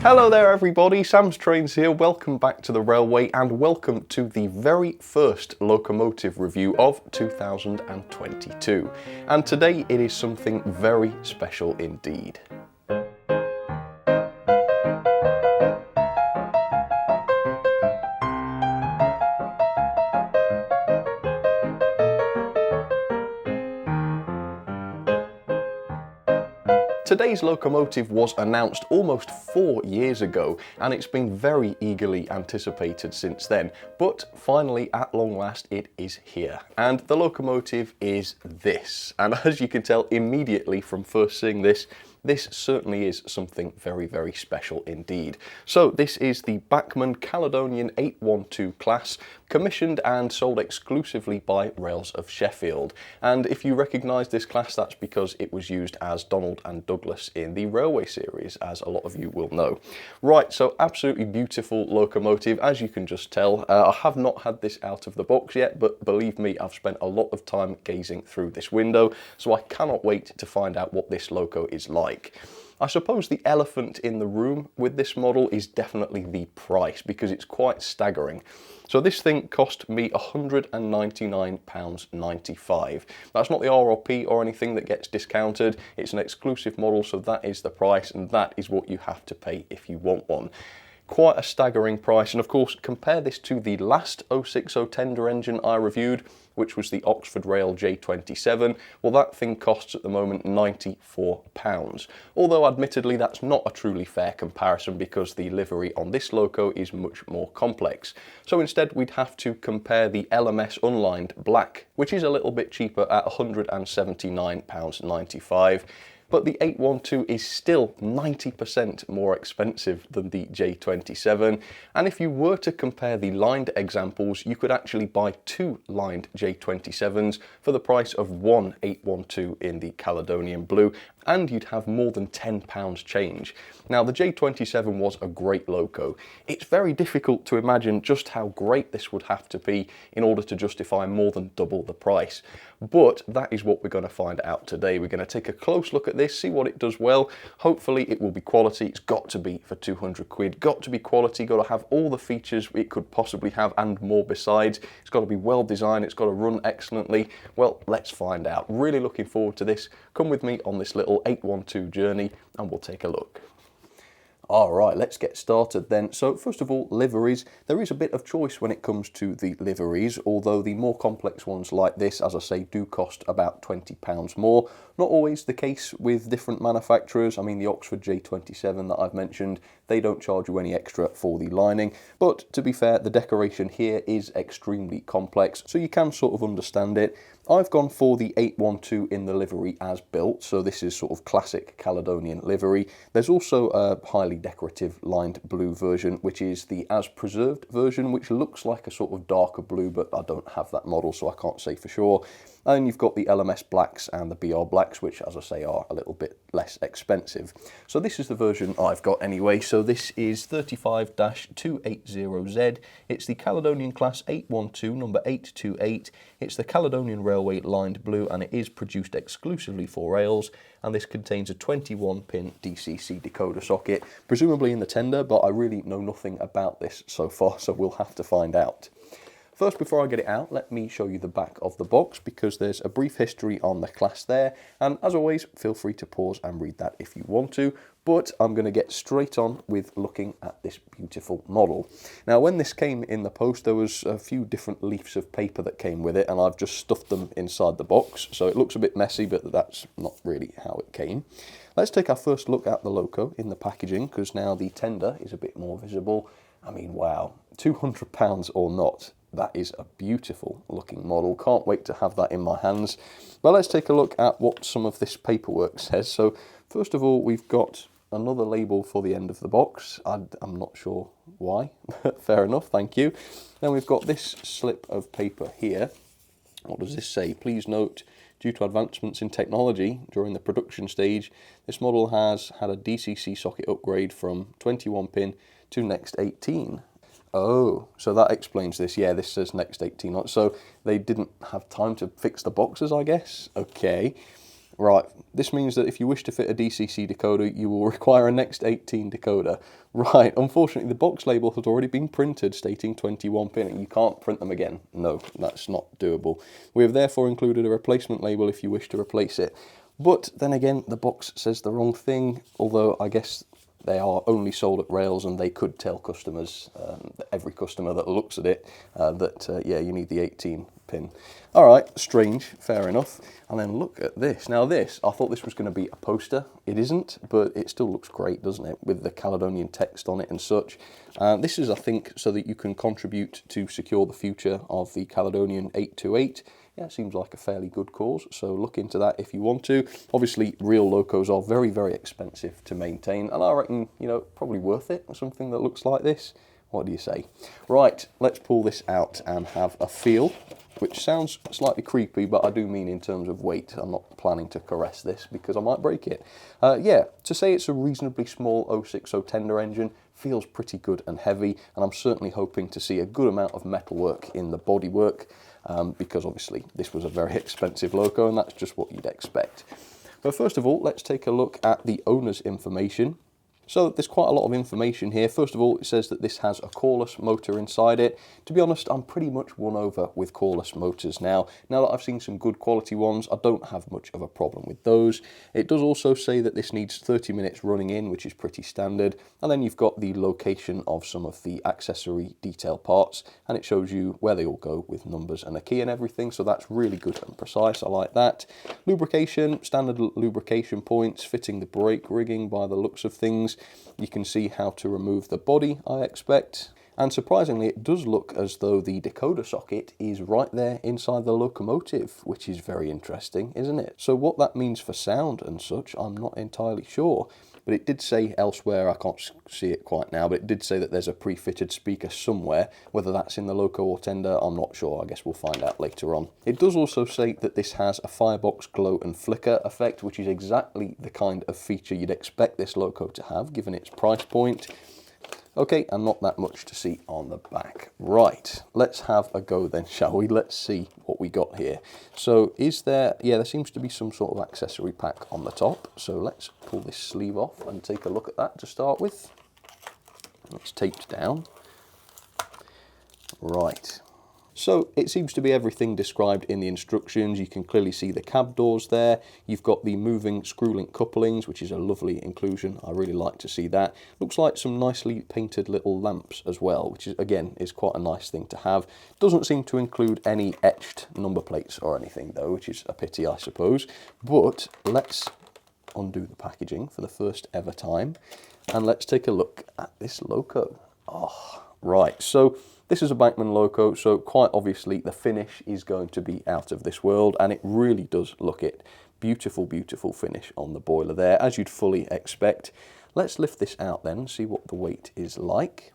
Hello there everybody, Sam's Trains here, welcome back to the railway and welcome to the very first locomotive review of 2022. And today it is something very special indeed. Today's locomotive was announced almost 4 years ago and it's been very eagerly anticipated since then, but finally at long last it is here. And the locomotive is this, and as you can tell immediately from first seeing this certainly is something very, very special indeed. So this is the Bachmann Caledonian 812 class, commissioned and sold exclusively by Rails of Sheffield. And if you recognise this class, that's because it was used as Donald and Douglas in the Railway series, as a lot of you will know. Right, so absolutely beautiful locomotive, as you can just tell. I have not had this out of the box yet, but believe me, I've spent a lot of time gazing through this window, so I cannot wait to find out what this loco is like. I suppose the elephant in the room with this model is definitely the price, because it's quite staggering. So this thing cost me £199.95. That's not the RRP or anything that gets discounted, it's an exclusive model, so that is the price and that is what you have to pay if you want one. Quite a staggering price, and of course compare this to the last 060 tender engine I reviewed, which was the Oxford Rail J27. Well, that thing costs at the moment £94. Although admittedly that's not a truly fair comparison because the livery on this loco is much more complex. So instead we'd have to compare the LMS unlined black, which is a little bit cheaper at £179.95. But the 812 is still 90% more expensive than the J27, and if you were to compare the lined examples, you could actually buy 2 lined J27s for the price of one 812 in the Caledonian blue, and you'd have more than £10 change. Now the J27 was a great loco. It's very difficult to imagine just how great this would have to be in order to justify more than double the price. But that is what we're going to find out today. We're going to take a close look at this, see what it does well. Hopefully it will be quality. It's got to be for 200 quid. Got to be quality, got to have all the features it could possibly have and more besides. It's got to be well designed, it's got to run excellently. Well, let's find out. Really looking forward to this. Come with me on this little 812 journey and we'll take a look. Alright, let's get started then. So first of all, liveries. There is a bit of choice when it comes to the liveries, although the more complex ones like this, as I say, do cost about £20 more. Not always the case with different manufacturers. I mean, the Oxford J27 that I've mentioned, they don't charge you any extra for the lining. But to be fair, the decoration here is extremely complex, so you can sort of understand it. I've gone for the 812 in the livery as built, so this is sort of classic Caledonian livery. There's also a highly decorative lined blue version, which is the as preserved version, which looks like a sort of darker blue, but I don't have that model, so I can't say for sure. And you've got the LMS blacks and the BR blacks, which, as I say, are a little bit less expensive. So this is the version I've got anyway. So this is 35-280Z. It's the Caledonian Class 812, number 828. It's the Caledonian Railway lined blue, and it is produced exclusively for Rails. And this contains a 21-pin DCC decoder socket, presumably in the tender, but I really know nothing about this so far, so we'll have to find out. First, before I get it out, let me show you the back of the box, because there's a brief history on the class there, and as always, feel free to pause and read that if you want to, but I'm going to get straight on with looking at this beautiful model. Now, when this came in the post, there was a few different leaves of paper that came with it, and I've just stuffed them inside the box, so it looks a bit messy, but that's not really how it came. Let's take our first look at the loco in the packaging, because now the tender is a bit more visible. I mean, wow, £200 or not. That is a beautiful looking model. Can't wait to have that in my hands. But let's take a look at what some of this paperwork says. So first of all, we've got another label for the end of the box. I'm not sure why. Fair enough, thank you. Then we've got this slip of paper here. What does this say? Please note, due to advancements in technology during the production stage, this model has had a DCC socket upgrade from 21 pin to next 18. Oh, so that explains this. Yeah, this says next 18. So they didn't have time to fix the boxes, I guess. Okay. Right, this means that if you wish to fit a DCC decoder, you will require a Next 18 decoder. Right, unfortunately the box label has already been printed stating 21 pin and you can't print them again. No, that's not doable. We have therefore included a replacement label if you wish to replace it. But then again, the box says the wrong thing, although I guess they are only sold at Rails and they could tell customers, every customer that looks at it, yeah, you need the 18 pin. All right, strange, fair enough. And then look at this. Now this, I thought this was going to be a poster. It isn't, but it still looks great, doesn't it? With the Caledonian text on it and such. This is, I think, so that you can contribute to secure the future of the Caledonian 828. Yeah, it seems like a fairly good cause, so look into that if you want to. Obviously, real locos are very, very expensive to maintain, and I reckon, you know, probably worth it, something that looks like this. What do you say? Right, let's pull this out and have a feel, which sounds slightly creepy, but I do mean in terms of weight. I'm not planning to caress this because I might break it. Yeah, to say it's a reasonably small 060 tender engine feels pretty good and heavy, and I'm certainly hoping to see a good amount of metalwork in the bodywork, because obviously this was a very expensive loco, and that's just what you'd expect. But first of all, let's take a look at the owner's information. So there's quite a lot of information here. First of all, it says that this has a coreless motor inside it. To be honest, I'm pretty much won over with coreless motors now. Now that I've seen some good quality ones, I don't have much of a problem with those. It does also say that this needs 30 minutes running in, which is pretty standard. And then you've got the location of some of the accessory detail parts, and it shows you where they all go with numbers and a key and everything. So that's really good and precise. I like that. Lubrication, standard lubrication points, fitting the brake rigging by the looks of things. You can see how to remove the body, I expect. And surprisingly, it does look as though the decoder socket is right there inside the locomotive, which is very interesting, isn't it? So what that means for sound and such, I'm not entirely sure. But it did say elsewhere, I can't see it quite now, but it did say that there's a pre-fitted speaker somewhere. Whether that's in the loco or tender, I'm not sure. I guess we'll find out later on. It does also say that this has a firebox glow and flicker effect, which is exactly the kind of feature you'd expect this loco to have, given its price point. Okay, and not that much to see on the back. Right, let's have a go then, shall we? Let's see what we got here. So is there, yeah, there seems to be some sort of accessory pack on the top. So let's pull this sleeve off and take a look at that to start with. It's taped down. Right. So it seems to be everything described in the instructions. You can clearly see the cab doors there. You've got the moving screw-link couplings, which is a lovely inclusion. I really like to see that. Looks like some nicely painted little lamps as well, which is, again, is quite a nice thing to have. Doesn't seem to include any etched number plates or anything though, which is a pity, I suppose. But let's undo the packaging for the first ever time, and let's take a look at this loco. Oh, right. So this is a Bachmann loco, so quite obviously the finish is going to be out of this world, and it really does look it. Beautiful, beautiful finish on the boiler there, as you'd fully expect. Let's lift this out then and see what the weight is like.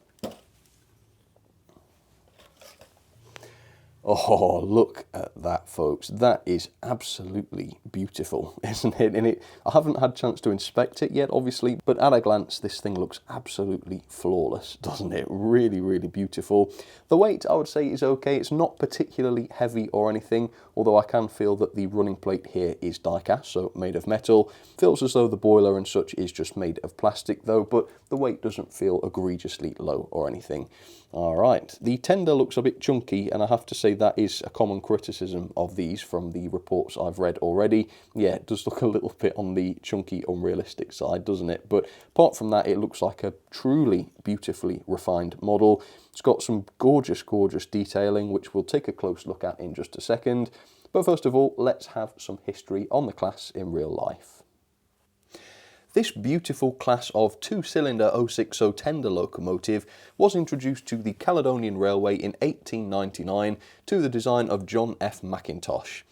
Oh, look at that, folks. That is absolutely beautiful, isn't it? And I haven't had a chance to inspect it yet, obviously, but at a glance, this thing looks absolutely flawless, doesn't it? Really, really beautiful. The weight, I would say, is okay. It's not particularly heavy or anything, although I can feel that the running plate here is die-cast, so made of metal. Feels as though the boiler and such is just made of plastic, though, but the weight doesn't feel egregiously low or anything. All right, the tender looks a bit chunky, and I have to say that is a common criticism of these from the reports I've read already. Yeah, it does look a little bit on the chunky, unrealistic side, doesn't it? But apart from that, it looks like a truly beautifully refined model. It's got some gorgeous, gorgeous detailing, which we'll take a close look at in just a second. But first of all, let's have some history on the class in real life. This beautiful class of two-cylinder 060 tender locomotive was introduced to the Caledonian Railway in 1899 to the design of John F. Mackintosh.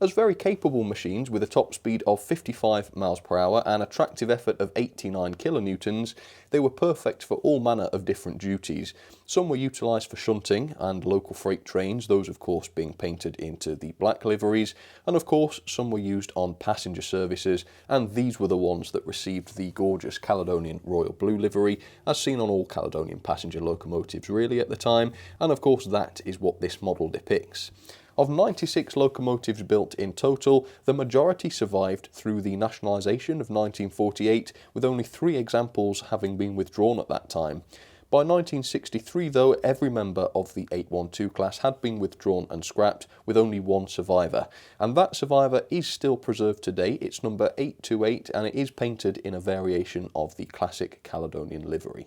As very capable machines with a top speed of 55 miles per hour and a tractive effort of 89 kilonewtons, they were perfect for all manner of different duties. Some were utilised for shunting and local freight trains, those of course being painted into the black liveries, and of course some were used on passenger services, and these were the ones that received the gorgeous Caledonian Royal Blue livery, as seen on all Caledonian passenger locomotives really at the time, and of course that is what this model depicts. Of 96 locomotives built in total, the majority survived through the nationalisation of 1948, with only 3 examples having been withdrawn at that time. By 1963 though, every member of the 812 class had been withdrawn and scrapped, with only 1 survivor. And that survivor is still preserved today. It's number 828 and it is painted in a variation of the classic Caledonian livery.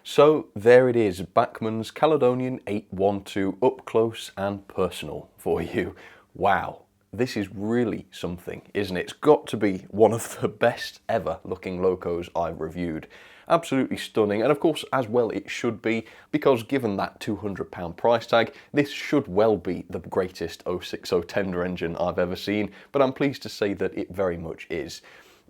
So there it is, Bachmann's Caledonian 812 up close and personal for you. Wow, this is really something, isn't it? It's got to be one of the best ever looking locos I've reviewed. Absolutely stunning, and of course as well it should be, because given that £200 price tag, this should well be the greatest 060 tender engine I've ever seen, but I'm pleased to say that it very much is.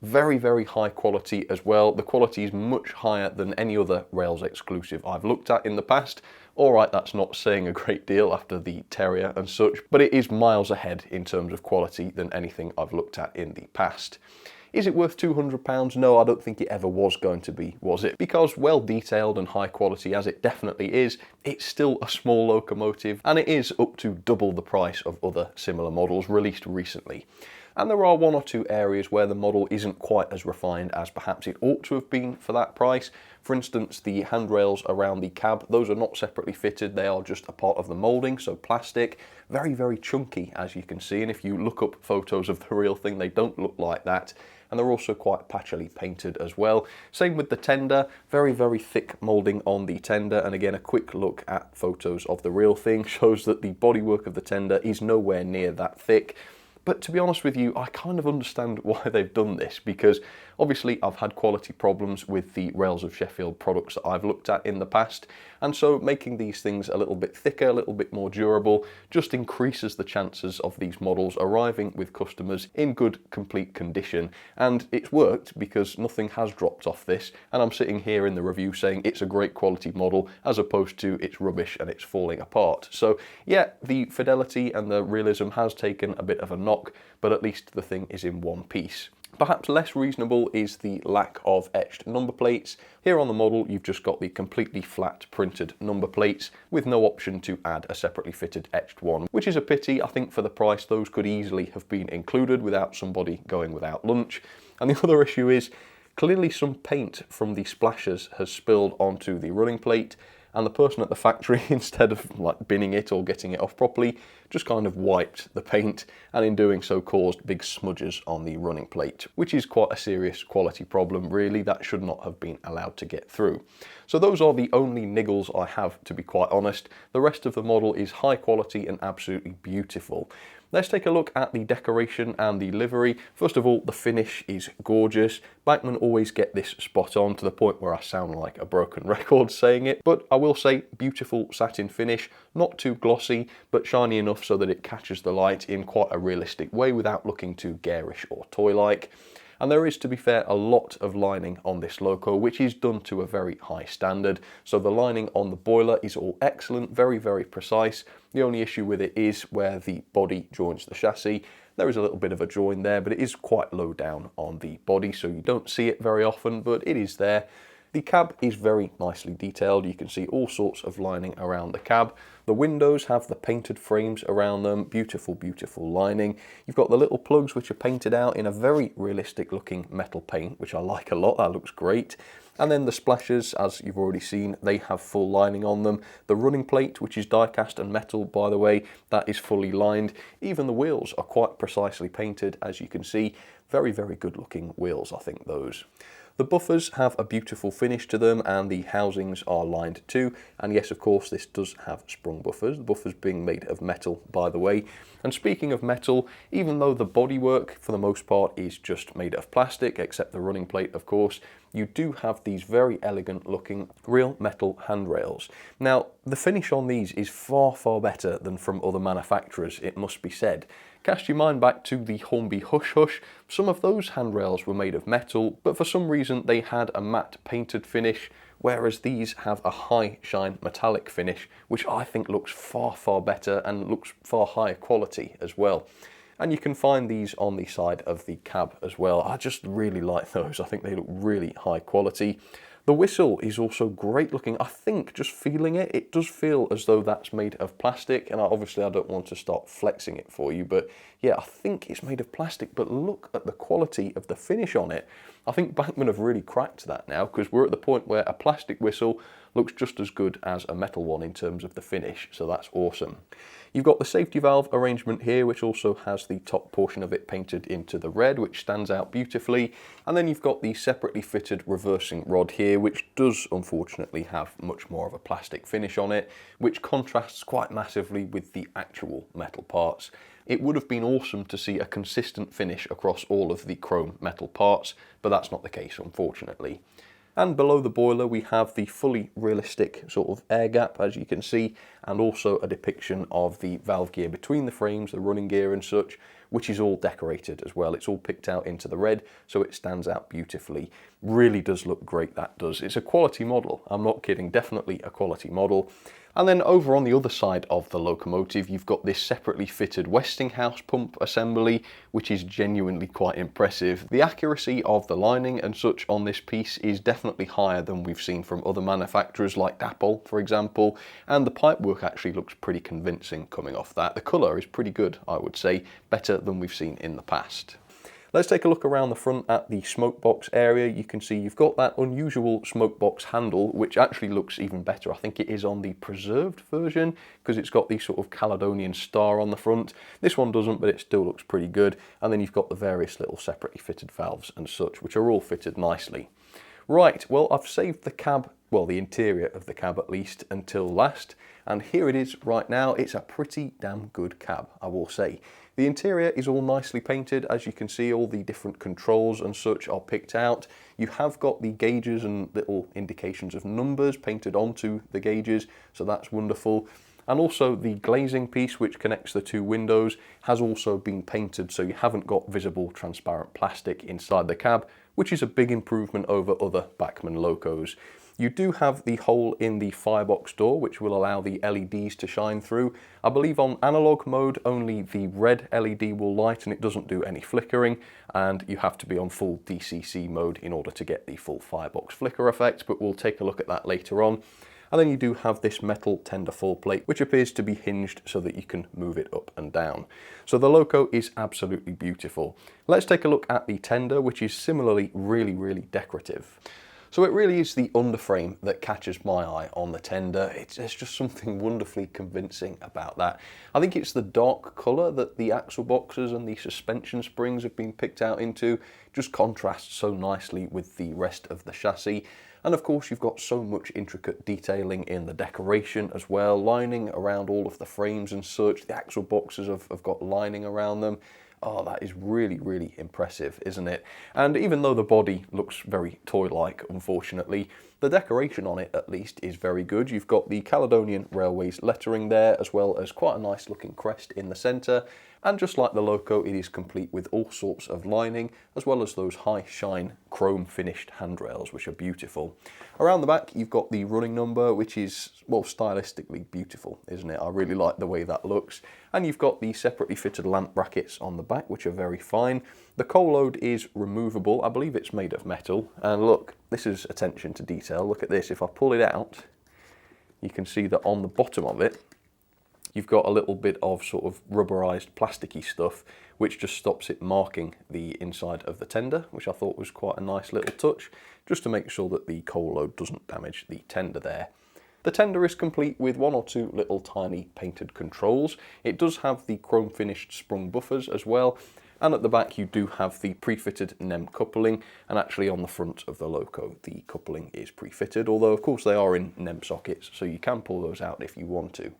Very, very high quality as well. The quality is much higher than any other Rails exclusive I've looked at in the past. Alright, that's not saying a great deal after the Terrier and such, but it is miles ahead in terms of quality than anything I've looked at in the past. Is it worth £200? No, I don't think it ever was going to be, was it? Because well detailed and high quality as it definitely is, it's still a small locomotive and it is up to double the price of other similar models released recently. And there are 1 or 2 areas where the model isn't quite as refined as perhaps it ought to have been for that price. For instance, the handrails around the cab, those are not separately fitted, they are just a part of the moulding, so plastic. Very, very chunky, as you can see, and if you look up photos of the real thing, they don't look like that. And they're also quite patchily painted as well. Same with the tender, very, very thick moulding on the tender, and again a quick look at photos of the real thing shows that the bodywork of the tender is nowhere near that thick. But to be honest with you, I kind of understand why they've done this, because obviously I've had quality problems with the Rails of Sheffield products that I've looked at in the past, and so making these things a little bit thicker, a little bit more durable, just increases the chances of these models arriving with customers in good, complete condition. And it's worked, because nothing has dropped off this, and I'm sitting here in the review saying it's a great quality model, as opposed to it's rubbish and it's falling apart. So yeah, the fidelity and the realism has taken a bit of a knock, but at least the thing is in one piece. Perhaps less reasonable is the lack of etched number plates. Here on the model you've just got the completely flat printed number plates with no option to add a separately fitted etched one, which is a pity. I think for the price those could easily have been included without somebody going without lunch. And the other issue is clearly some paint from the splashers has spilled onto the running plate, and the person at the factory, instead of like binning it or getting it off properly, just kind of wiped the paint, and in doing so caused big smudges on the running plate, which is quite a serious quality problem really. That should not have been allowed to get through. So those are the only niggles I have, to be quite honest. The rest of the model is high quality and absolutely beautiful. Let's take a look at the decoration and the livery. First of all, the finish is gorgeous. Bachmann always get this spot on, to the point where I sound like a broken record saying it, but I will say beautiful satin finish, not too glossy, but shiny enough so that it catches the light in quite a realistic way without looking too garish or toy-like. And there is, to be fair, a lot of lining on this loco, which is done to a very high standard. So the lining on the boiler is all excellent, very, very precise. The only issue with it is where the body joins the chassis. There is a little bit of a join there, but it is quite low down on the body, so you don't see it very often, but it is there. The cab is very nicely detailed. You can see all sorts of lining around the cab. The windows have the painted frames around them. Beautiful, beautiful lining. You've got the little plugs which are painted out in a very realistic looking metal paint, which I like a lot. That looks great. And then the splashers, as you've already seen, they have full lining on them. The running plate, which is die cast and metal, by the way, that is fully lined. Even the wheels are quite precisely painted, as you can see. Very, very good looking wheels, I think, those. The buffers have a beautiful finish to them, and the housings are lined too. And yes, of course, this does have sprung buffers, the buffers being made of metal, by the way. And speaking of metal, even though the bodywork for the most part is just made of plastic, except the running plate, of course, you do have these very elegant looking real metal handrails. Now, the finish on these is far, far better than from other manufacturers, it must be said. Cast your mind back to the Hornby Hush Hush. Some of those handrails were made of metal, but for some reason they had a matte painted finish, whereas these have a high shine metallic finish, which I think looks far, far better and looks far higher quality as well. And you can find these on the side of the cab as well. I just really like those. I think they look really high quality. The whistle is also great looking. I think just feeling it, it does feel as though that's made of plastic, and obviously I don't want to start flexing it for you, but yeah, I think it's made of plastic, but look at the quality of the finish on it. I think Bachmann have really cracked that now, because we're at the point where a plastic whistle looks just as good as a metal one in terms of the finish, so that's awesome. You've got the safety valve arrangement here, which also has the top portion of it painted into the red, which stands out beautifully. And then you've got the separately fitted reversing rod here, which does unfortunately have much more of a plastic finish on it, which contrasts quite massively with the actual metal parts. It would have been awesome to see a consistent finish across all of the chrome metal parts, but that's not the case, unfortunately. And below the boiler we have the fully realistic sort of air gap, as you can see, and also a depiction of the valve gear between the frames, the running gear and such, which is all decorated as well. It's all picked out into the red, so it stands out beautifully. Really does look great, that does. It's a quality model, I'm not kidding, definitely a quality model. And then over on the other side of the locomotive, you've got this separately fitted Westinghouse pump assembly, which is genuinely quite impressive. The accuracy of the lining and such on this piece is definitely higher than we've seen from other manufacturers like Dapol, for example, and the pipework actually looks pretty convincing coming off that. The colour is pretty good, I would say, better than we've seen in the past. Let's take a look around the front at the smoke box area. You can see you've got that unusual smoke box handle, which actually looks even better. I think it is on the preserved version because it's got the sort of Caledonian star on the front. This one doesn't, but it still looks pretty good. And then you've got the various little separately fitted valves and such, which are all fitted nicely. Right, well, I've saved the cab, well, the interior of the cab at least, until last. And here it is right now. It's a pretty damn good cab, I will say. The interior is all nicely painted. As you can see, all the different controls and such are picked out. You have got the gauges and little indications of numbers painted onto the gauges, so that's wonderful. And also the glazing piece, which connects the two windows, has also been painted, so you haven't got visible transparent plastic inside the cab, which is a big improvement over other Bachmann locos. You do have the hole in the firebox door, which will allow the LEDs to shine through. I believe on analog mode, only the red LED will light and it doesn't do any flickering, and you have to be on full DCC mode in order to get the full firebox flicker effect, but we'll take a look at that later on. And then you do have this metal tender fall plate, which appears to be hinged so that you can move it up and down. So the loco is absolutely beautiful. Let's take a look at the tender, which is similarly really decorative. So it really is the underframe that catches my eye on the tender. There's just something wonderfully convincing about that. I think it's the dark colour that the axle boxes and the suspension springs have been picked out into. Just contrasts so nicely with the rest of the chassis. And of course you've got so much intricate detailing in the decoration as well, lining around all of the frames and such. The axle boxes have got lining around them. Oh, that is really impressive, isn't it? And even though the body looks very toy-like, unfortunately, the decoration on it, at least, is very good. You've got the Caledonian Railways lettering there, as well as quite a nice looking crest in the centre. And just like the loco, it is complete with all sorts of lining, as well as those high shine chrome finished handrails, which are beautiful. Around the back, you've got the running number, which is, well, stylistically beautiful, isn't it? I really like the way that looks. And you've got the separately fitted lamp brackets on the back, which are very fine. The coal load is removable. I believe it's made of metal. And look, this is attention to detail. Look at this. If I pull it out, you can see that on the bottom of it, you've got a little bit of sort of rubberized plasticky stuff, which just stops it marking the inside of the tender, which I thought was quite a nice little touch, just to make sure that the coal load doesn't damage the tender there. The tender is complete with one or two little tiny painted controls. It does have the chrome finished sprung buffers as well, and at the back you do have the pre-fitted NEM coupling, and actually on the front of the loco the coupling is pre-fitted, although of course they are in NEM sockets, so you can pull those out if you want to.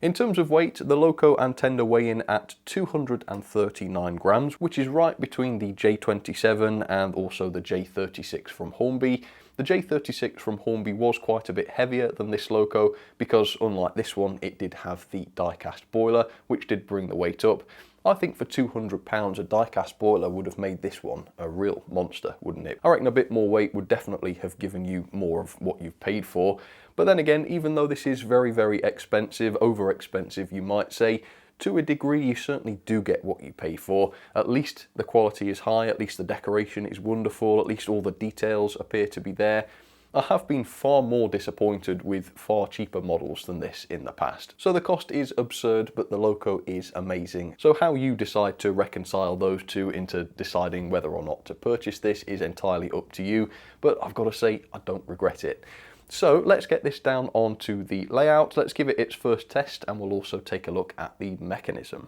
In terms of weight, the loco and tender weigh in at 239 grams, which is right between the J27 and also the J36 from Hornby. The J36 from Hornby was quite a bit heavier than this loco because, unlike this one, it did have the die-cast boiler, which did bring the weight up. I think for £200 a die-cast boiler would have made this one a real monster, wouldn't it? I reckon a bit more weight would definitely have given you more of what you've paid for. But then again, even though this is very expensive, over expensive you might say, to a degree you certainly do get what you pay for. At least the quality is high, at least the decoration is wonderful, at least all the details appear to be there. I have been far more disappointed with far cheaper models than this in the past. So the cost is absurd, but the loco is amazing. So how you decide to reconcile those two into deciding whether or not to purchase this is entirely up to you, but I've got to say, I don't regret it. So let's get this down onto the layout, let's give it its first test, and we'll also take a look at the mechanism.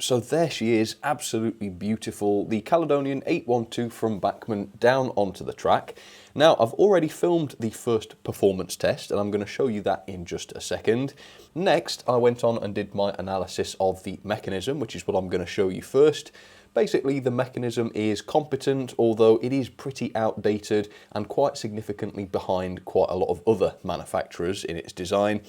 So there she is, absolutely beautiful, the Caledonian 812 from Bachmann down onto the track. Now, I've already filmed the first performance test, and I'm going to show you that in just a second. Next, I went on and did my analysis of the mechanism, which is what I'm going to show you first. Basically, the mechanism is competent, although it is pretty outdated and quite significantly behind quite a lot of other manufacturers in its design.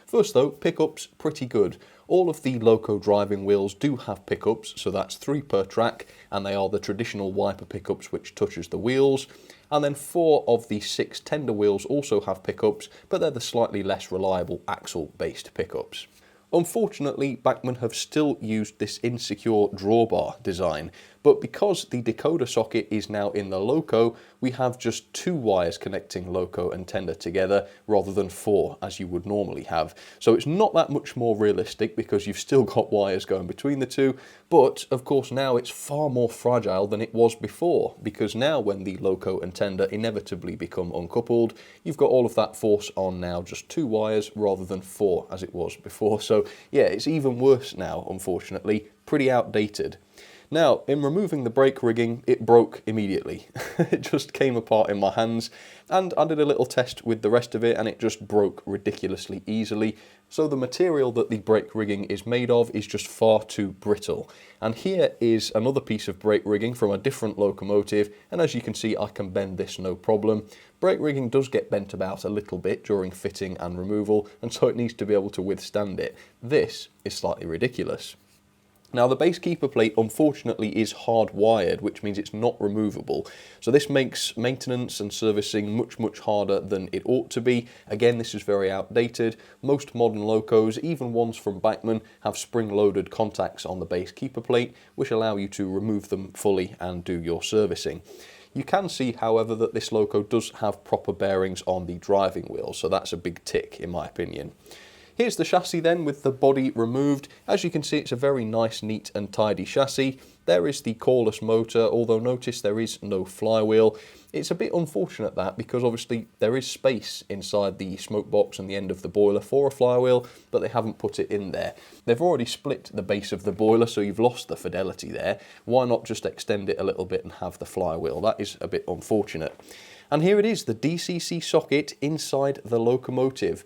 First though, pickups, pretty good. All of the loco driving wheels do have pickups, so that's 3 per track, and they are the traditional wiper pickups which touches the wheels. And then 4 of the 6 tender wheels also have pickups, but they're the slightly less reliable axle-based pickups. Unfortunately, Bachmann have still used this insecure drawbar design, but because the decoder socket is now in the loco, we have just 2 wires connecting loco and tender together rather than 4 as you would normally have. So it's not that much more realistic because you've still got wires going between the two, but of course now it's far more fragile than it was before, because now when the loco and tender inevitably become uncoupled, you've got all of that force on now just 2 wires rather than 4 as it was before. So yeah, it's even worse now, unfortunately, pretty outdated. Now, in removing the brake rigging, it broke immediately. It just came apart in my hands, and I did a little test with the rest of it, and it just broke ridiculously easily. So the material that the brake rigging is made of is just far too brittle. And here is another piece of brake rigging from a different locomotive, and as you can see, I can bend this no problem. Brake rigging does get bent about a little bit during fitting and removal, and so it needs to be able to withstand it. This is slightly ridiculous. Now, the base keeper plate unfortunately is hardwired, which means it's not removable. So this makes maintenance and servicing much harder than it ought to be. Again, this is very outdated. Most modern locos, even ones from Bachmann, have spring-loaded contacts on the base keeper plate, which allow you to remove them fully and do your servicing. You can see, however, that this loco does have proper bearings on the driving wheel, so that's a big tick in my opinion. Here's the chassis then with the body removed. As you can see, it's a very nice, neat and tidy chassis. There is the coreless motor, although notice there is no flywheel. It's a bit unfortunate that, because obviously there is space inside the smoke box and the end of the boiler for a flywheel, but they haven't put it in there. They've already split the base of the boiler, so you've lost the fidelity there. Why not just extend it a little bit and have the flywheel? That is a bit unfortunate. And here it is, the DCC socket inside the locomotive.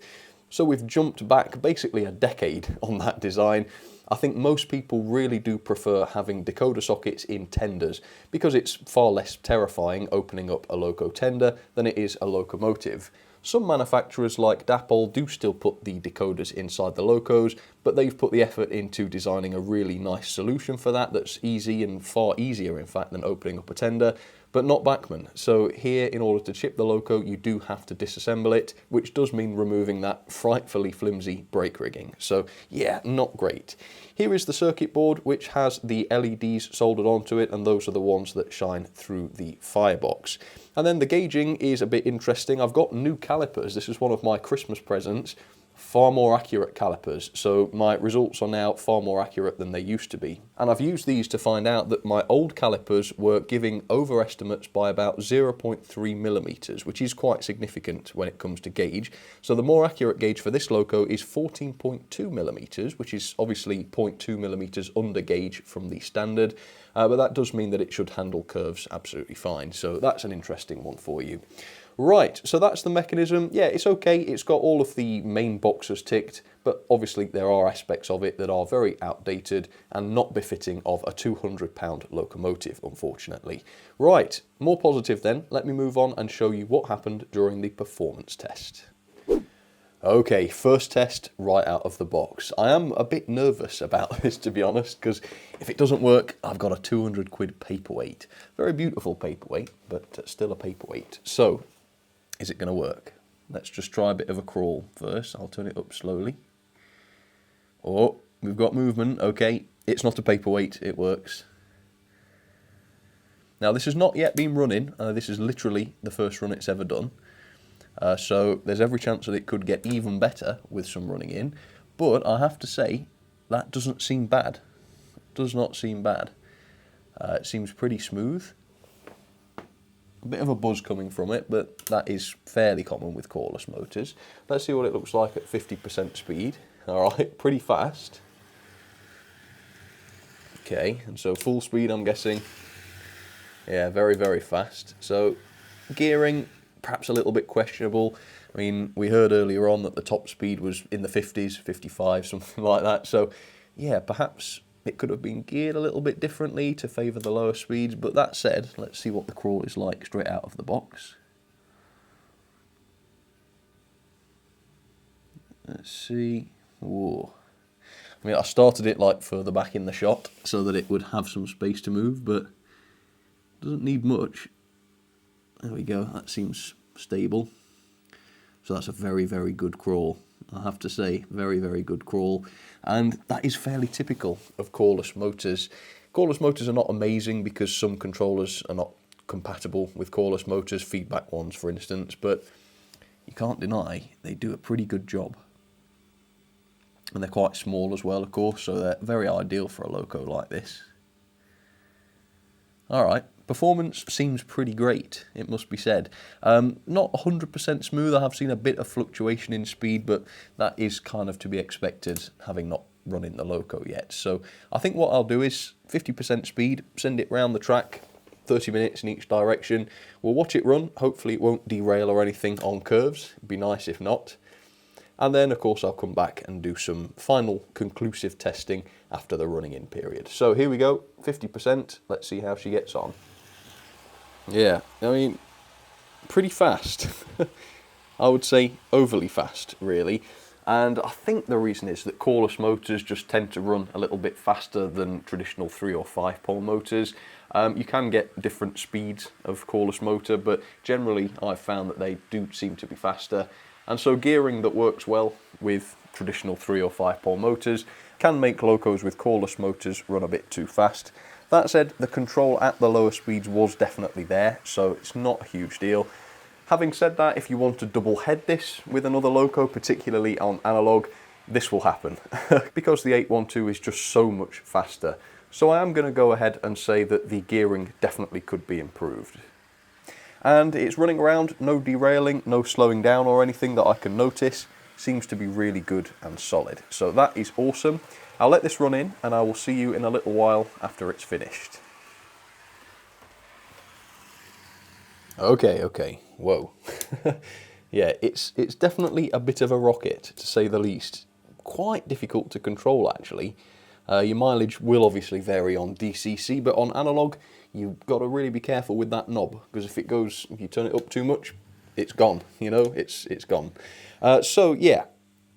So we've jumped back basically a decade on that design. I think most people really do prefer having decoder sockets in tenders because it's far less terrifying opening up a loco tender than it is a locomotive. Some manufacturers like Dapol do still put the decoders inside the locos, but they've put the effort into designing a really nice solution for that that's easy and far easier in fact than opening up a tender, but not Bachmann. So here, in order to chip the loco, you do have to disassemble it, which does mean removing that frightfully flimsy brake rigging. So yeah, not great. Here is the circuit board, which has the LEDs soldered onto it, and those are the ones that shine through the firebox. And then the gauging is a bit interesting. I've got new calipers. This is one of my Christmas presents. Far more accurate calipers, so my results are now far more accurate than they used to be. And I've used these to find out that my old calipers were giving overestimates by about 0.3 millimeters, which is quite significant when it comes to gauge. So the more accurate gauge for this loco is 14.2 millimeters, which is obviously 0.2 millimeters under gauge from the standard, but that does mean that it should handle curves absolutely fine. So that's an interesting one for you. Right, so that's the mechanism. Yeah, it's okay, it's got all of the main boxes ticked, but obviously there are aspects of it that are very outdated and not befitting of a 200-pound locomotive, unfortunately. Right, more positive then, let me move on and show you what happened during the performance test. Okay, first test right out of the box. I am a bit nervous about this, to be honest, because if it doesn't work, I've got a 200 quid paperweight. Very beautiful paperweight, but still a paperweight. So, is it going to work? Let's just try a bit of a crawl first. I'll turn it up slowly. Oh, we've got movement. Okay, it's not a paperweight, it works. Now this has not yet been running, this is literally the first run it's ever done. So there's every chance that it could get even better with some running in, but I have to say, that doesn't seem bad. It does not seem bad. It seems pretty smooth. A bit of a buzz coming from it, but that is fairly common with cordless motors. Let's see what it looks like at 50% speed. Alright, pretty fast. Okay, and so full speed I'm guessing. Yeah, very, very fast. So gearing, perhaps a little bit questionable. I mean, we heard earlier on that the top speed was in the 50s, 55, something like that. So yeah, perhaps it could have been geared a little bit differently to favour the lower speeds, but that said, let's see what the crawl is like straight out of the box. Let's see. Whoa. I mean, I started it like further back in the shot so that it would have some space to move, but it doesn't need much. There we go, that seems stable. So that's a very, very good crawl. I have to say, very, very good crawl. And that is fairly typical of cordless motors. Cordless motors are not amazing because some controllers are not compatible with cordless motors, feedback ones for instance, but you can't deny they do a pretty good job. And they're quite small as well, of course, so they're very ideal for a loco like this. Alright, performance seems pretty great, it must be said. Not 100% smooth, I have seen a bit of fluctuation in speed, but that is kind of to be expected, having not run in the loco yet. So I think what I'll do is 50% speed, send it round the track, 30 minutes in each direction. We'll watch it run, hopefully it won't derail or anything on curves, it'd be nice if not. And then, of course, I'll come back and do some final conclusive testing after the running in period. So here we go, 50%. Let's see how she gets on. Yeah, I mean, pretty fast. I would say overly fast, really. And I think the reason is that cordless motors just tend to run a little bit faster than traditional 3 or 5 pole motors. You can get different speeds of cordless motor, but generally I've found that they do seem to be faster. And so gearing that works well with traditional 3 or 5 pole motors can make locos with cordless motors run a bit too fast. That said, the control at the lower speeds was definitely there, so it's not a huge deal. Having said that, if you want to double head this with another loco, particularly on analog, this will happen because the 812 is just so much faster. So I am going to go ahead and say that the gearing definitely could be improved. And it's running around, no derailing, no slowing down or anything that I can notice. Seems to be really good and solid. So that is awesome. I'll let this run in and I will see you in a little while after it's finished. Okay, whoa. Yeah, it's definitely a bit of a rocket, to say the least. Quite difficult to control, actually. Your mileage will obviously vary on DCC, but on analog, you've got to really be careful with that knob, because if you turn it up too much, it's gone, you know, it's gone. So yeah,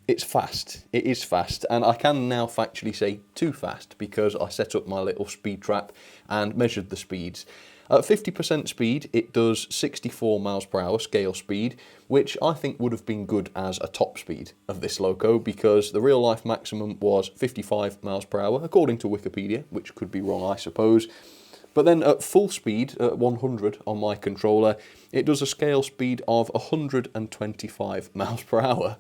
it's fast, it is fast, and I can now factually say too fast, because I set up my little speed trap and measured the speeds. At 50% speed, it does 64 miles per hour scale speed, which I think would have been good as a top speed of this loco, because the real life maximum was 55 miles per hour, according to Wikipedia, which could be wrong, I suppose. But then at full speed, at 100 on my controller, it does a scale speed of 125 miles per hour.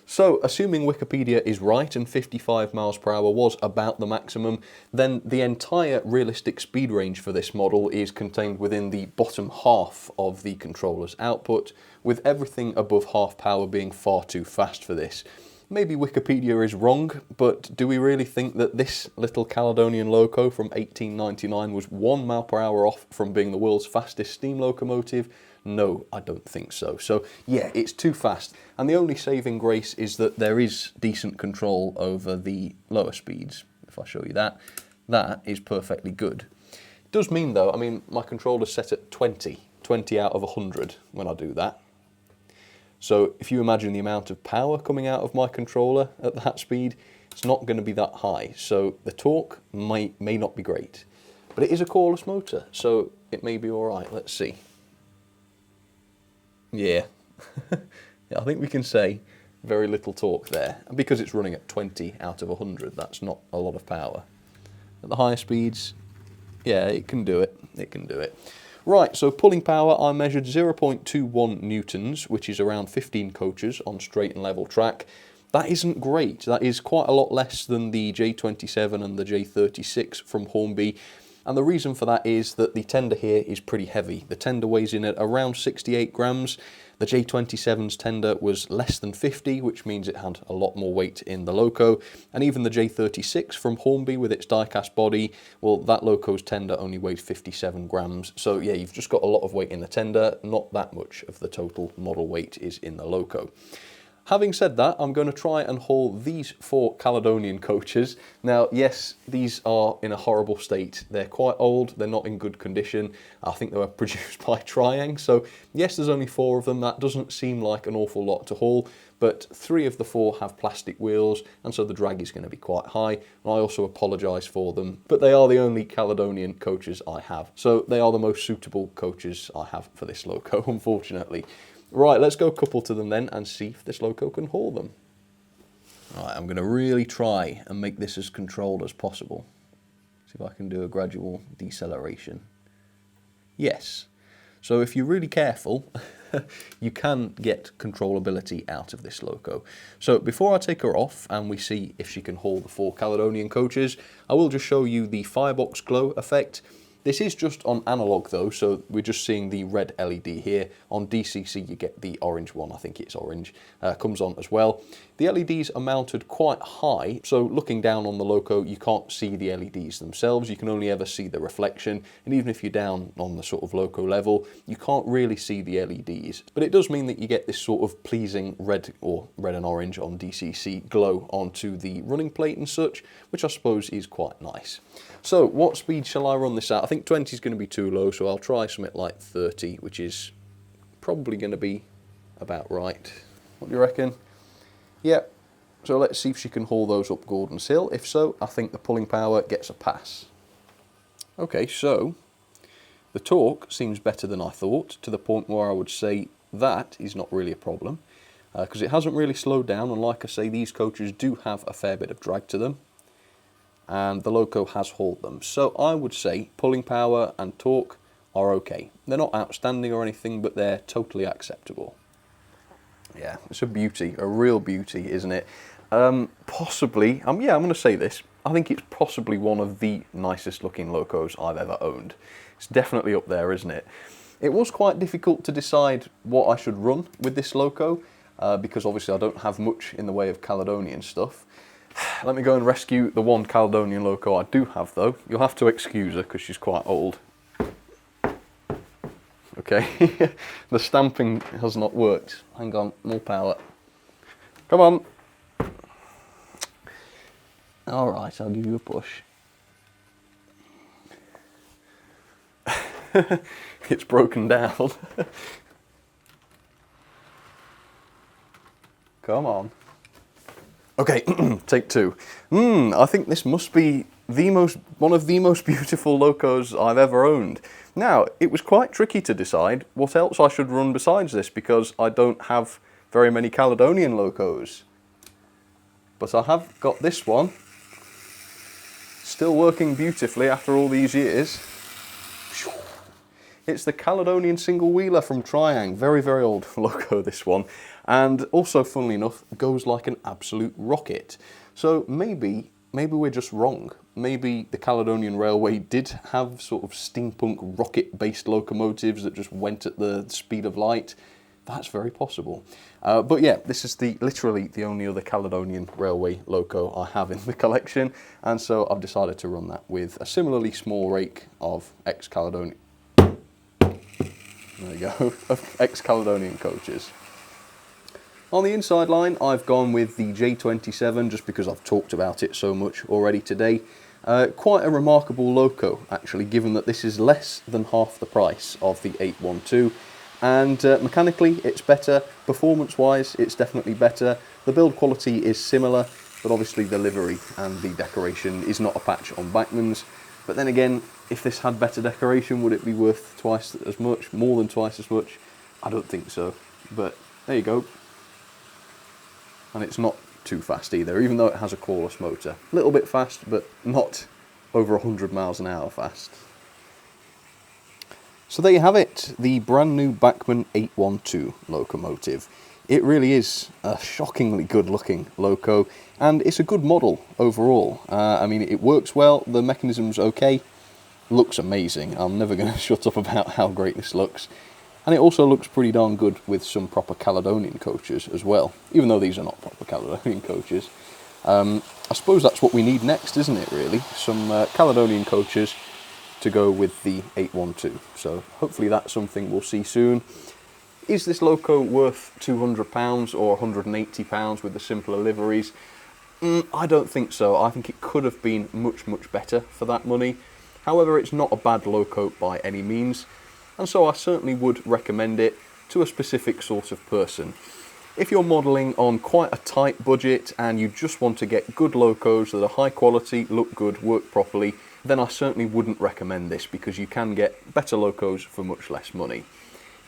So, assuming Wikipedia is right and 55 miles per hour was about the maximum, then the entire realistic speed range for this model is contained within the bottom half of the controller's output, with everything above half power being far too fast for this. Maybe Wikipedia is wrong, but do we really think that this little Caledonian loco from 1899 was 1 mile per hour off from being the world's fastest steam locomotive? No, I don't think so. So yeah, it's too fast. And the only saving grace is that there is decent control over the lower speeds. If I show you that, that is perfectly good. It does mean though, I mean, my controller's set at 20 out of 100 when I do that. So if you imagine the amount of power coming out of my controller at that speed, it's not going to be that high. So the torque may not be great. But it is a cordless motor, so it may be alright. Let's see. Yeah. Yeah, I think we can say very little torque there. And because it's running at 20 out of 100, that's not a lot of power. At the higher speeds, Yeah, it can do it. It can do it. Right, so pulling power, I measured 0.21 newtons, which is around 15 coaches on straight and level track. That isn't great. That is quite a lot less than the J27 and the J36 from Hornby. And the reason for that is that the tender here is pretty heavy. The tender weighs in at around 68 grams. The J27's tender was less than 50, which means it had a lot more weight in the loco. And even the J36 from Hornby with its die-cast body, well, that loco's tender only weighs 57 grams. So yeah, you've just got a lot of weight in the tender, not that much of the total model weight is in the loco. Having said that, I'm going to try and haul these 4 Caledonian coaches. Now, yes, these are in a horrible state. They're quite old, they're not in good condition. I think they were produced by Triang, so yes, there's only 4 of them. That doesn't seem like an awful lot to haul, but 3 of the 4 have plastic wheels, and so the drag is going to be quite high, and I also apologise for them. But they are the only Caledonian coaches I have, so they are the most suitable coaches I have for this loco, unfortunately. Right, let's go couple to them then and see if this loco can haul them. Right, I'm going to really try and make this as controlled as possible. See if I can do a gradual deceleration. Yes. So if you're really careful, you can get controllability out of this loco. So before I take her off and we see if she can haul the 4 Caledonian coaches, I will just show you the firebox glow effect. This is just on analog though, so we're just seeing the red LED here. On DCC you get the orange one, I think it's orange, comes on as well. The LEDs are mounted quite high, so looking down on the loco you can't see the LEDs themselves, you can only ever see the reflection, and even if you're down on the sort of loco level, you can't really see the LEDs. But it does mean that you get this sort of pleasing red, or red and orange on DCC, glow onto the running plate and such, which I suppose is quite nice. So what speed shall I run this at? I think 20 is going to be too low, so I'll try something like 30, which is probably going to be about right. What do you reckon? Yep. So let's see if she can haul those up Gordon's Hill. If so, I think the pulling power gets a pass. Okay, so the torque seems better than I thought, to the point where I would say that is not really a problem, because it hasn't really slowed down, and like I say, these coaches do have a fair bit of drag to them, and the loco has hauled them. So I would say pulling power and torque are okay. They're not outstanding or anything, but they're totally acceptable. Yeah, it's a beauty, a real beauty, isn't it? Possibly, yeah, I'm going to say this. I think it's possibly one of the nicest looking locos I've ever owned. It's definitely up there, isn't it? It was quite difficult to decide what I should run with this loco, because obviously I don't have much in the way of Caledonian stuff. Let me go and rescue the one Caledonian loco I do have though. You'll have to excuse her because she's quite old. Okay, the stamping has not worked. Hang on, more power. Come on. All right, I'll give you a push. It's broken down. Come on. Okay, take 2. I think this must be one of the most beautiful locos I've ever owned. Now, it was quite tricky to decide what else I should run besides this, because I don't have very many Caledonian locos. But I have got this one, still working beautifully after all these years. It's the Caledonian single wheeler from Triang, very, very old loco this one. And also, funnily enough, goes like an absolute rocket. So maybe we're just wrong. Maybe the Caledonian Railway did have sort of steampunk rocket-based locomotives that just went at the speed of light. That's very possible. But yeah, this is literally the only other Caledonian Railway loco I have in the collection, and so I've decided to run that with a similarly small rake of ex-Caledonian. There you go, of ex-Caledonian coaches. On the inside line, I've gone with the J27 just because I've talked about it so much already today. Quite a remarkable loco, actually, given that this is less than half the price of the 812. And mechanically, it's better. Performance-wise, it's definitely better. The build quality is similar, but obviously the livery and the decoration is not a patch on Bachmann's. But then again, if this had better decoration, would it be worth twice as much, more than twice as much? I don't think so, but there you go. And it's not too fast either, even though it has a cordless motor. A little bit fast, but not over 100 miles an hour fast. So there you have it, the brand new Bachmann 812 locomotive. It really is a shockingly good looking loco, and it's a good model overall. I mean, it works well, the mechanism's okay, looks amazing. I'm never going to shut up about how great this looks. And it also looks pretty darn good with some proper Caledonian coaches as well, even though these are not proper Caledonian coaches. I suppose that's what we need next, isn't it, really? Some Caledonian coaches to go with the 812. So hopefully that's something we'll see soon. Is this loco worth £200 or £180 with the simpler liveries? I don't think so. I think it could have been much, much better for that money. However, it's not a bad loco by any means, and so I certainly would recommend it to a specific sort of person. If you're modelling on quite a tight budget and you just want to get good locos that are high quality, look good, work properly, then I certainly wouldn't recommend this, because you can get better locos for much less money.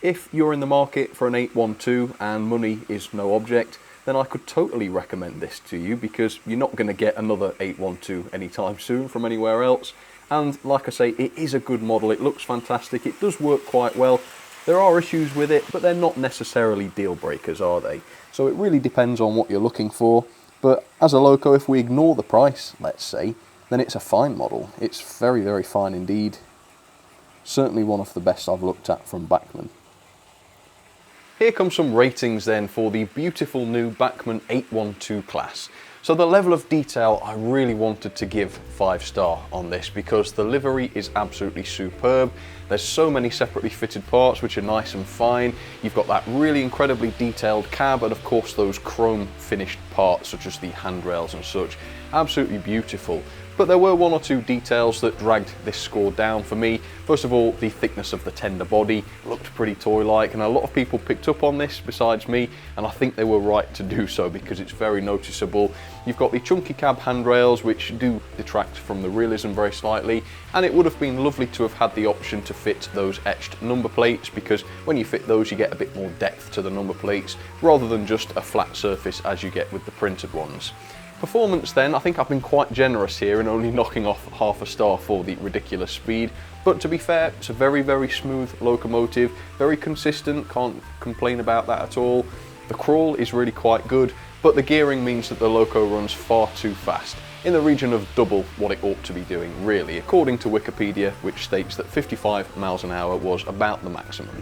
If you're in the market for an 812 and money is no object, then I could totally recommend this to you, because you're not going to get another 812 anytime soon from anywhere else. And like I say, it is a good model, it looks fantastic, it does work quite well. There are issues with it, but they're not necessarily deal breakers, are they? So it really depends on what you're looking for. But as a loco, if we ignore the price, let's say, then it's a fine model. It's very, very fine indeed. Certainly one of the best I've looked at from Bachmann. Here come some ratings then for the beautiful new Bachmann 812 class. So the level of detail, I really wanted to give 5-star on this, because the livery is absolutely superb. There's so many separately fitted parts which are nice and fine. You've got that really incredibly detailed cab, and of course those chrome finished parts such as the handrails and such. Absolutely beautiful. But there were one or two details that dragged this score down for me. First of all, the thickness of the tender body looked pretty toy-like, and a lot of people picked up on this besides me, and I think they were right to do so, because it's very noticeable. You've got the chunky cab handrails, which do detract from the realism very slightly, and it would have been lovely to have had the option to fit those etched number plates, because when you fit those you get a bit more depth to the number plates, rather than just a flat surface as you get with the printed ones. Performance then, I think I've been quite generous here in only knocking off half a star for the ridiculous speed, but to be fair, it's a very, very smooth locomotive, very consistent, can't complain about that at all. The crawl is really quite good, but the gearing means that the loco runs far too fast, in the region of double what it ought to be doing really, according to Wikipedia, which states that 55 miles an hour was about the maximum.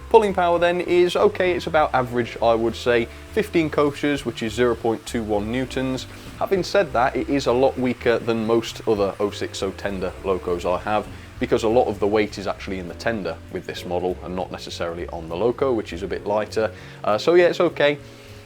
Pulling power then is okay, it's about average I would say, 15 koshes, which is 0.21 newtons. Having said that, it is a lot weaker than most other 060 tender locos I have, because a lot of the weight is actually in the tender with this model and not necessarily on the loco, which is a bit lighter. So yeah, it's okay.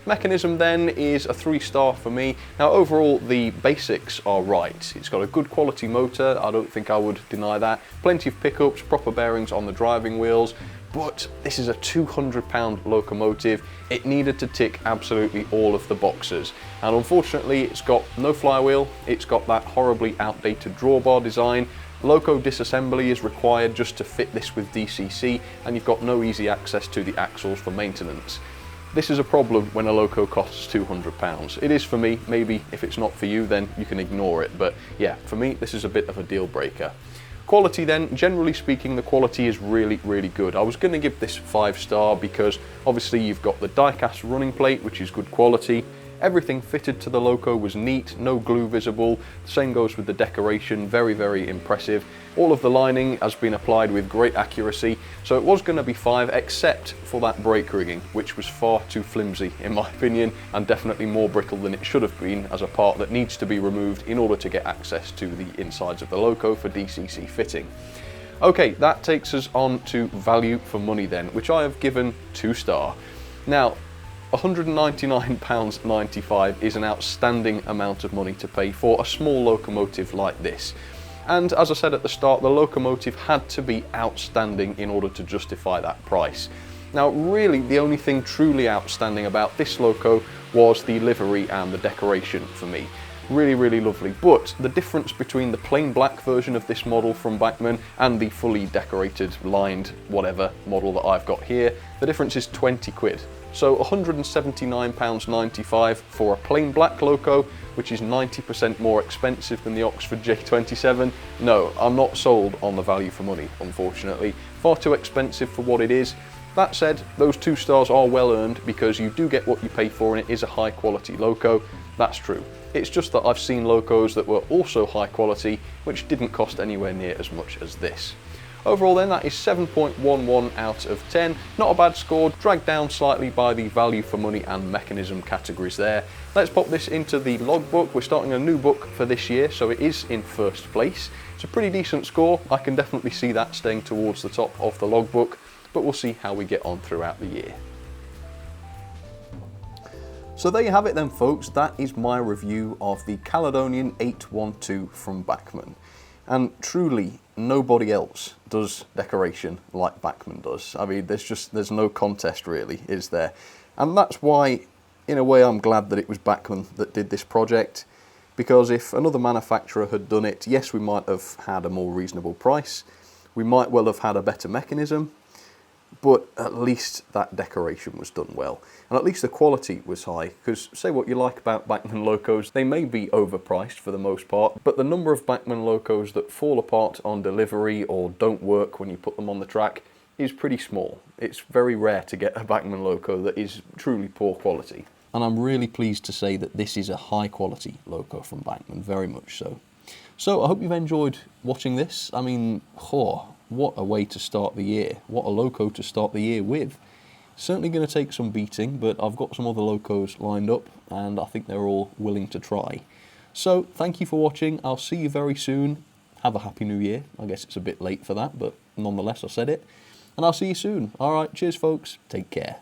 Mechanism then is a 3-star for me. Now overall the basics are right. It's got a good quality motor, I don't think I would deny that. Plenty of pickups, proper bearings on the driving wheels. But this is a £200 locomotive. It needed to tick absolutely all of the boxes. And unfortunately it's got no flywheel, it's got that horribly outdated drawbar design. Loco disassembly is required just to fit this with DCC, and you've got no easy access to the axles for maintenance. This is a problem when a loco costs £200. It is for me, maybe if it's not for you then you can ignore it, but yeah, for me this is a bit of a deal breaker. Quality then, generally speaking, the quality is really, really good. I was going to give this 5-star because obviously you've got the die-cast running plate, which is good quality. Everything fitted to the loco was neat, no glue visible. The same goes with the decoration, very, very impressive. All of the lining has been applied with great accuracy, so it was going to be 5, except for that brake rigging, which was far too flimsy in my opinion, and definitely more brittle than it should have been, as a part that needs to be removed in order to get access to the insides of the loco for DCC fitting. Okay, that takes us on to value for money then, which I have given 2-star. Now, £199.95 is an outstanding amount of money to pay for a small locomotive like this. And as I said at the start, the locomotive had to be outstanding in order to justify that price. Now really the only thing truly outstanding about this loco was the livery and the decoration for me. Really, really lovely, but the difference between the plain black version of this model from Bachmann and the fully decorated, lined, whatever model that I've got here, the difference is 20 quid. So £179.95 for a plain black loco, which is 90% more expensive than the Oxford J27. No, I'm not sold on the value for money, unfortunately. Far too expensive for what it is. That said, those 2 stars are well earned because you do get what you pay for and it is a high quality loco. That's true. It's just that I've seen locos that were also high quality, which didn't cost anywhere near as much as this. Overall then, that is 7.11 out of 10. Not a bad score, dragged down slightly by the value for money and mechanism categories there. Let's pop this into the logbook. We're starting a new book for this year, so it is in first place. It's a pretty decent score. I can definitely see that staying towards the top of the logbook, but we'll see how we get on throughout the year. So there you have it then, folks. That is my review of the Caledonian 812 from Bachmann. And truly, nobody else does decoration like Bachmann does. I mean, there's no contest really, is there? And that's why, in a way, I'm glad that it was Bachmann that did this project, because if another manufacturer had done it, yes, we might have had a more reasonable price, we might well have had a better mechanism, but at least that decoration was done well. And at least the quality was high, because say what you like about Bachmann locos, they may be overpriced for the most part, but the number of Bachmann locos that fall apart on delivery or don't work when you put them on the track is pretty small. It's very rare to get a Bachmann loco that is truly poor quality. And I'm really pleased to say that this is a high quality loco from Bachmann, very much so. So I hope you've enjoyed watching this. I mean, what a way to start the year. What a loco to start the year with. Certainly going to take some beating, but I've got some other locos lined up and I think they're all willing to try. So thank you for watching. I'll see you very soon. Have a happy new year. I guess it's a bit late for that, but nonetheless I said it. And I'll see you soon. Alright, cheers folks. Take care.